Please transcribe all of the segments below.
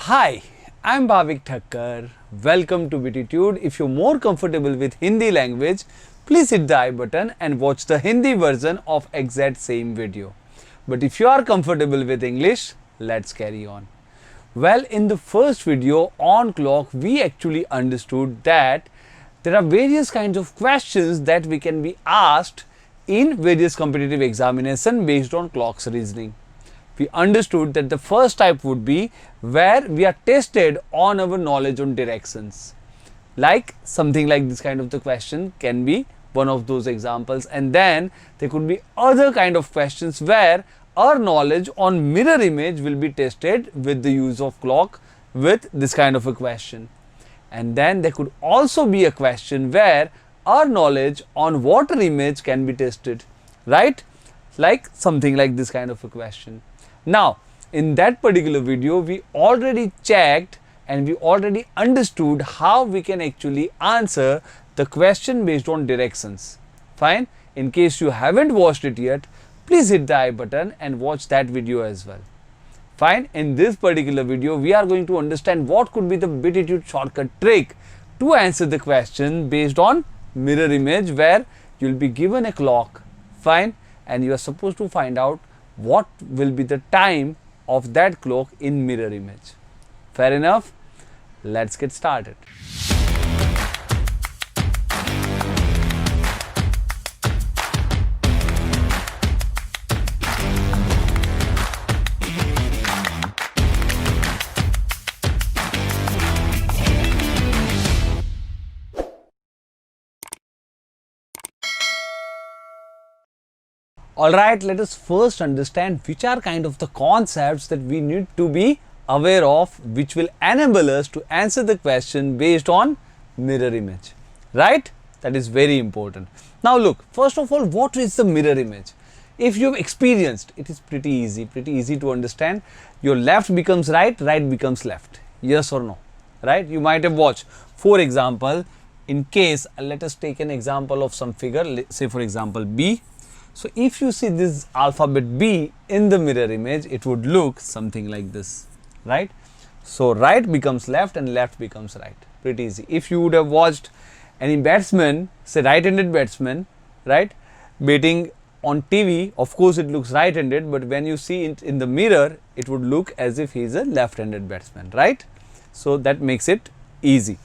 Hi, I'm Bhavik Thakkar. Welcome to Bititude. If you're more comfortable with Hindi language, please hit the I button and watch the Hindi version of exact same video. But if you are comfortable with English, let's carry on. Well, in the first video on clock, we actually understood that there are various kinds of questions that we can be asked in various competitive examination based on clock's reasoning. We understood that the first type would be where we are tested on our knowledge on directions. Like something like this kind of the question can be one of those examples, and then there could be other kind of questions where our knowledge on mirror image will be tested with the use of clock with this kind of a question. And then there could also be a question where our knowledge on water image can be tested, right? Like something like this kind of a question. Now, in that particular video, we already checked and we already understood how we can actually answer the question based on directions. Fine. In case you haven't watched it yet, please hit the I button and watch that video as well. Fine. In this particular video, we are going to understand what could be the Bititude shortcut trick to answer the question based on mirror image, where you'll be given a clock. Fine. And you are supposed to find out what will be the time of that clock in mirror image. Fair enough? Let's get started. Alright, let us first understand which are kind of the concepts that we need to be aware of, which will enable us to answer the question based on mirror image. Right? That is very important. Now look, first of all, what is the mirror image? If you have experienced, it is pretty easy to understand. Your left becomes right, right becomes left. Yes or no? Right? You might have watched. For example, in case, let us take an example of some figure, say for example B. So if you see this alphabet B in the mirror image, it would look something like this, right? So right becomes left and left becomes right. Pretty easy. If you would have watched any batsman, say right-handed batsman, right, batting on TV, of course it looks right-handed, but when you see it in the mirror, it would look as if he is a left-handed batsman, right? So that makes it easy.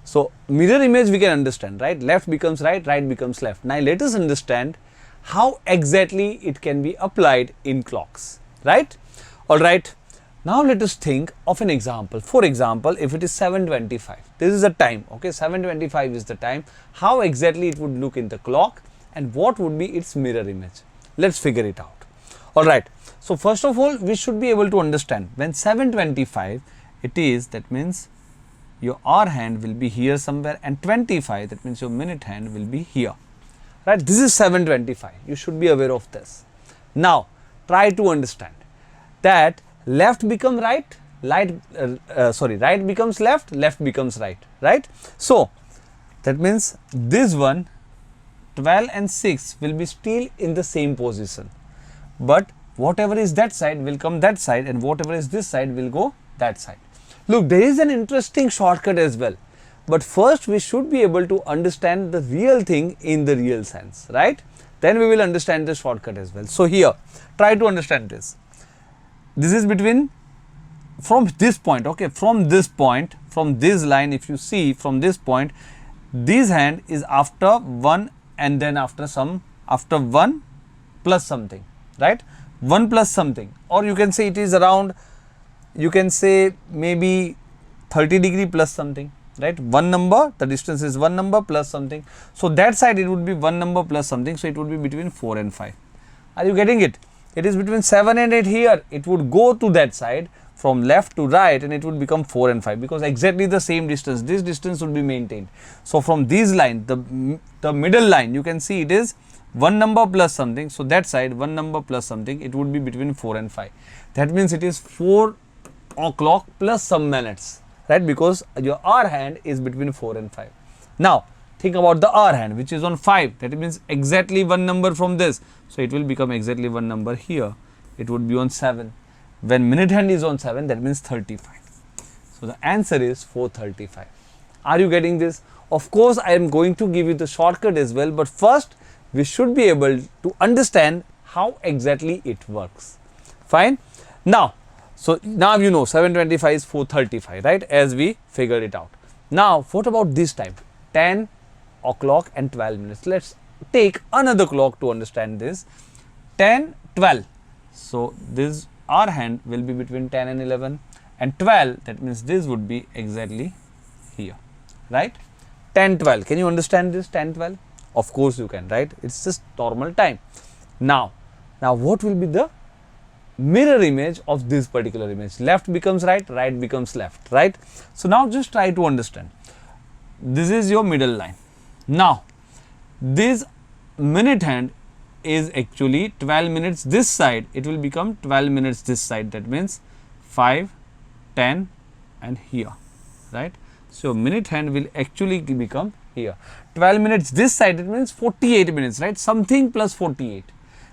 So mirror image we can understand, right? Left becomes right, right becomes left. Now let us understand how exactly it can be applied in clocks, right? Alright, now let us think of an example. For example, if it is 7:25, this is the time, okay, 7:25 is the time. How exactly it would look in the clock and what would be its mirror image? Let's figure it out. Alright, so first of all, we should be able to understand when 7:25 it is, that means your hour hand will be here somewhere, and 25, that means your minute hand will be here. Right, this is 7:25. You should be aware of this. Now, try to understand that left become right, right becomes left, left becomes right, right? So, that means this one, 12 and 6 will be still in the same position. But whatever is that side will come that side, and whatever is this side will go that side. Look, there is an interesting shortcut as well. But first we should be able to understand the real thing in the real sense, right? Then we will understand the shortcut as well. So here, try to understand this. This is between, from this point, okay, from this point, from this line, if you see from this point, this hand is after 1 and then after 1 plus something, right? 1 plus something, or you can say it is around, you can say maybe 30 degree plus something. Right, one number, the distance is one number plus something. So that side it would be one number plus something. So it would be between 4 and 5. Are you getting it? It is between 7 and 8 here. It would go to that side from left to right and it would become 4 and 5 because exactly the same distance. This distance would be maintained. So from this line, the middle line, you can see it is one number plus something. So that side, one number plus something, it would be between 4 and 5. That means it is 4 o'clock plus some minutes. Right, because your hour hand is between 4 and 5. Now, think about the hour hand which is on 5. That means exactly one number from this. So, it will become exactly one number here. It would be on 7. When minute hand is on 7, that means 35. So the answer is 435. Are you getting this? Of course, I am going to give you the shortcut as well, but first we should be able to understand how exactly it works. Fine. Now, so now you know 725 is 435, right? As we figured it out. Now, what about this time? 10 o'clock and 12 minutes. Let's take another clock to understand this. 10, 12. So this our hand will be between 10 and 11, and 12, that means this would be exactly here, right? 10, 12. Can you understand this 10, 12? Of course you can, right? It's just normal time. Now what will be the mirror image of this particular image? Left becomes right, right becomes left, right? So now just try to understand. This is your middle line. Now this minute hand is actually 12 minutes this side, it will become 12 minutes this side, that means 5, 10 and here, right? So minute hand will actually become here. 12 minutes this side, it means 48 minutes, right? Something plus 48,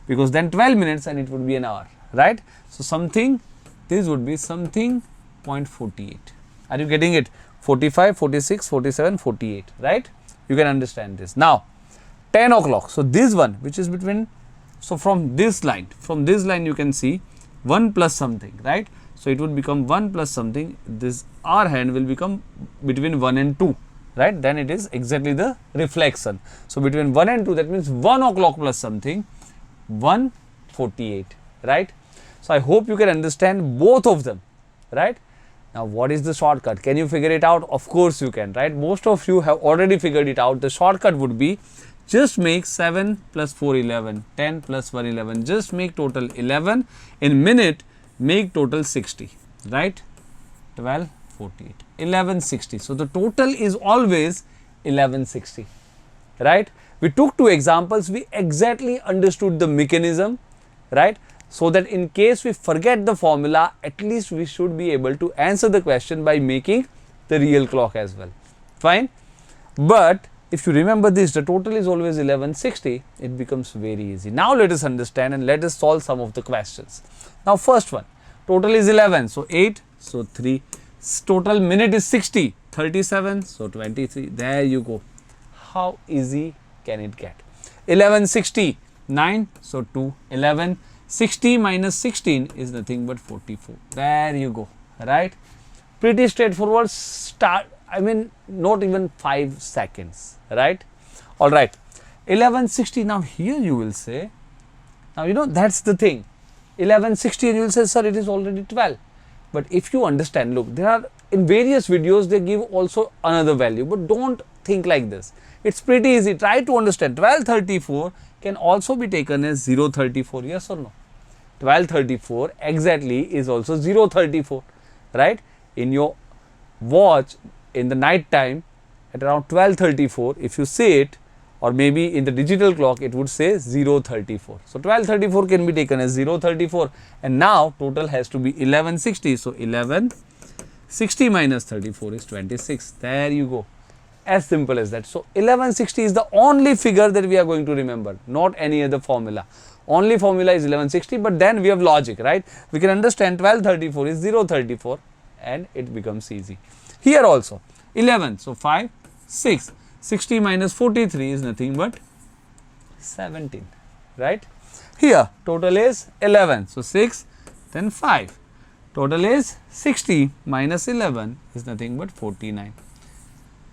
because then 12 minutes and it would be an hour, right? So something, this would be something 0.48. Are you getting it? 45, 46, 47, 48, right? You can understand this. Now 10 o'clock. So this one, which is between, so from this line you can see 1 plus something, right? So it would become 1 plus something. This R hand will become between 1 and 2, right? Then it is exactly the reflection. So between 1 and 2, that means 1 o'clock plus something, 1:48, right? So I hope you can understand both of them, right? Now what is the shortcut? Can you figure it out? Of course you can, right? Most of you have already figured it out. The shortcut would be just make 7 plus 4 11, 10 plus 1 11, just make total 11, in minute make total 60, right? 12, 48, 1160. So the total is always 1160, right? We took 2 examples, we exactly understood the mechanism, right? So that in case we forget the formula, at least we should be able to answer the question by making the real clock as well. Fine. But if you remember this, the total is always 1160, it becomes very easy. Now let us understand and let us solve some of the questions. Now first one, total is 11, so 8, so 3, total minute is 60, 37, so 23, there you go. How easy can it get? 1160, 9, so 2, 1160 minus 16 is nothing but 44, there you go, right? Pretty straightforward. Start, I mean, not even 5 seconds, right? All right, 1160. Now here you will say, now you know that's the thing, 1160 and you will say, sir, it is already 12. But if you understand, look, there are in various videos they give also another value, but don't think like this. It's pretty easy. Try to understand. 1234 can also be taken as 034, yes or no? 1234 exactly is also 034, right? In your watch in the night time at around 1234, if you see it, or maybe in the digital clock it would say 034. So 1234 can be taken as 034, and now total has to be 1160. So 1160 minus 34 is 26. There you go. As simple as that. So 1160 is the only figure that we are going to remember, not any other formula. Only formula is 1160, but then we have logic, right? We can understand 1234 is 034 and it becomes easy. Here also 11, so 5, 6, 60 minus 43 is nothing but 17, right? Here total is 11, so 6, then 5. Total is 60 minus 11 is nothing but 49.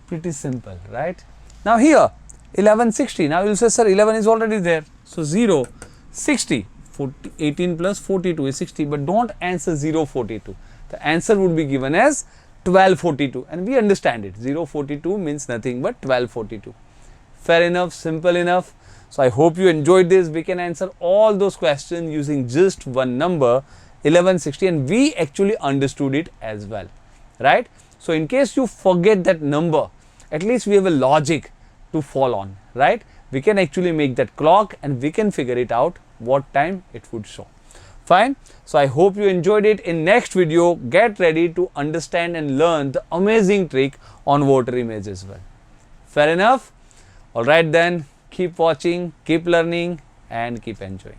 Pretty simple, right? Now here 1160, now you will say, sir, 11 is already there, so 0, 60, 40, 18 plus 42 is 60, but don't answer 042. The answer would be given as 1242, and we understand it. 042 means nothing but 1242. Fair enough, simple enough. So I hope you enjoyed this. We can answer all those questions using just one number, 1160, and we actually understood it as well, right? So in case you forget that number, at least we have a logic to fall on, right? We can actually make that clock and we can figure it out what time it would show. Fine. So I hope you enjoyed it. In next video, get ready to understand and learn the amazing trick on water image as well. Fair enough? Alright then, keep watching, keep learning and keep enjoying.